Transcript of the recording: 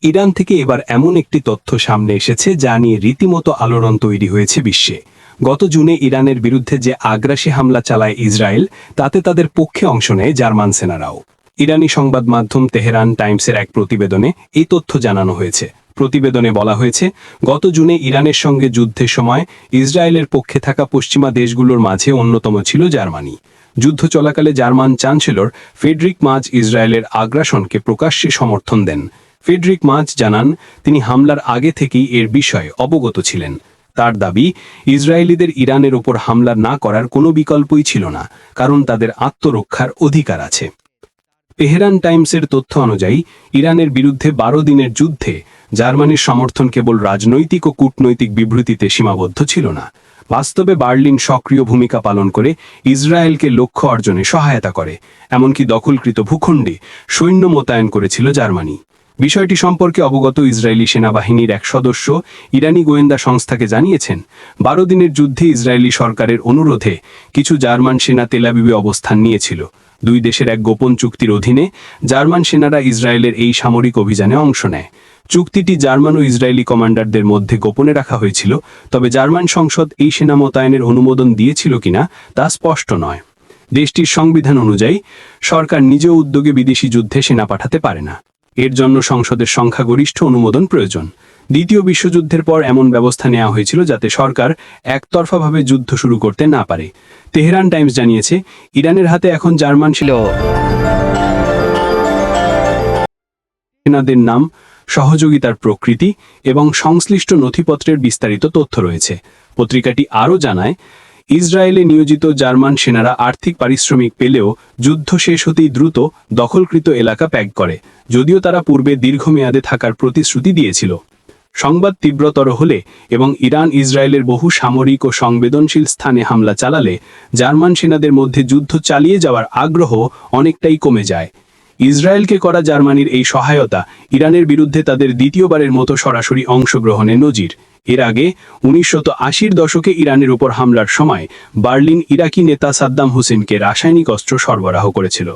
Iran থেকে এবার এমন একটি তথ্য সামনে এসেছে যা নিয়ে রীতিমতো আলোড়ন তৈরি হয়েছে বিশ্বে। গত জুনে ইরানের বিরুদ্ধে যে আগ্রাসী হামলা চালায় ইসরায়েল, তাতে তাদের পক্ষে অংশ নেয় জার্মান সেনারাও। ইরানি সংবাদ মাধ্যম তেহরান টাইমসের এক প্রতিবেদনে এই তথ্য জানানো হয়েছে। প্রতিবেদনে বলা হয়েছে, গত জুনে ইরানের সঙ্গে যুদ্ধের সময় ইসরায়েলের পক্ষে থাকা পশ্চিমা দেশগুলোর মাঝে অন্যতম ছিল জার্মানি। যুদ্ধ চলাকালে জার্মান চ্যান্সেলর ফ্রেডরিক মার্জ ইসরায়েলের আগ্রাসনকে প্রকাশ্যে সমর্থন দেন। ফ্রেডরিক মার্জ জানান, তিনি হামলার আগে থেকেই এর বিষয়ে অবগত ছিলেন। তার দাবি, ইসরায়েলিদের ইরানের ওপর হামলা না করার কোনো বিকল্পই ছিল না, কারণ তাদের আত্মরক্ষার অধিকার আছে। তেহরান টাইমসের তথ্য অনুযায়ী ইরানের বিরুদ্ধে 12 দিনের যুদ্ধে জার্মানির সমর্থন কেবল রাজনৈতিক ও কূটনৈতিক বিবৃতিতে সীমাবদ্ধ ছিল না। বাস্তবে বার্লিন সক্রিয় ভূমিকা পালন করে ইসরায়েলকে লক্ষ্য অর্জনে সহায়তা করে, এমনকি দখলকৃত ভূখণ্ডে সৈন্য মোতায়েন করেছিল জার্মানি। বিষয়টি সম্পর্কে অবগত ইসরায়েলি সেনাবাহিনীর এক সদস্য ইরানি গোয়েন্দা সংস্থাকে জানিয়েছেন, 12 দিনের যুদ্ধে ইসরায়েলি সরকারের অনুরোধে কিছু জার্মান সেনা তেল আবিবে অবস্থান নিয়েছিল। দুই দেশের এক গোপন চুক্তির অধীনে জার্মান সেনারা ইসরায়েলের এই সামরিক অভিযানে অংশ নেয়। চুক্তিটি জার্মান ও ইসরায়েলি কমান্ডারদের মধ্যে গোপনে রাখা হয়েছিল, তবে জার্মান সংসদ এই সেনা মোতায়েনের অনুমোদন দিয়েছিল কিনা তা স্পষ্ট নয়। দেশটির সংবিধান অনুযায়ী সরকার নিজ উদ্যোগে বিদেশি যুদ্ধে সেনা পাঠাতে পারে না। এর জন্য সংসদের সংখ্যাগরিষ্ঠ অনুমোদন প্রয়োজন। দ্বিতীয় বিশ্বযুদ্ধের পর এমন ব্যবস্থা নেওয়া হয়েছিল যাতে সরকার একতরফাভাবে যুদ্ধ শুরু করতে না পারে। তেহরান টাইমস জানিয়েছে, ইরানের হাতে এখন জার্মান সেনাদের নাম, সহযোগিতার প্রকৃতি এবং সংশ্লিষ্ট নথিপত্রের বিস্তারিত তথ্য রয়েছে। পত্রিকাটি আরও জানায়, ইসরায়েলে নিয়োজিত জার্মান সেনারা আর্থিক পারিশ্রমিক পেলেও যুদ্ধ শেষ হতেই দ্রুত দখলকৃত এলাকা ত্যাগ করে, যদিও তারা পূর্বে দীর্ঘমেয়াদে থাকার প্রতিশ্রুতি দিয়েছিল। সংবাদ তীব্রতর হলে এবং ইরান ইসরায়েলের বহু সামরিক ও সংবেদনশীল স্থানে হামলা চালালে জার্মান সেনাদের মধ্যে যুদ্ধ চালিয়ে যাওয়ার আগ্রহ অনেকটাই কমে যায়। ইসরায়েলকে করা জার্মানির এই সহায়তা ইরানের বিরুদ্ধে তাদের দ্বিতীয়বারের মতো সরাসরি অংশগ্রহণে নজির। এর আগে 1980-র দশকে ইরানের উপর হামলার সময় বার্লিন ইরাকি নেতা সাদ্দাম হোসেনকে রাসায়নিক অস্ত্র সরবরাহ করেছিল।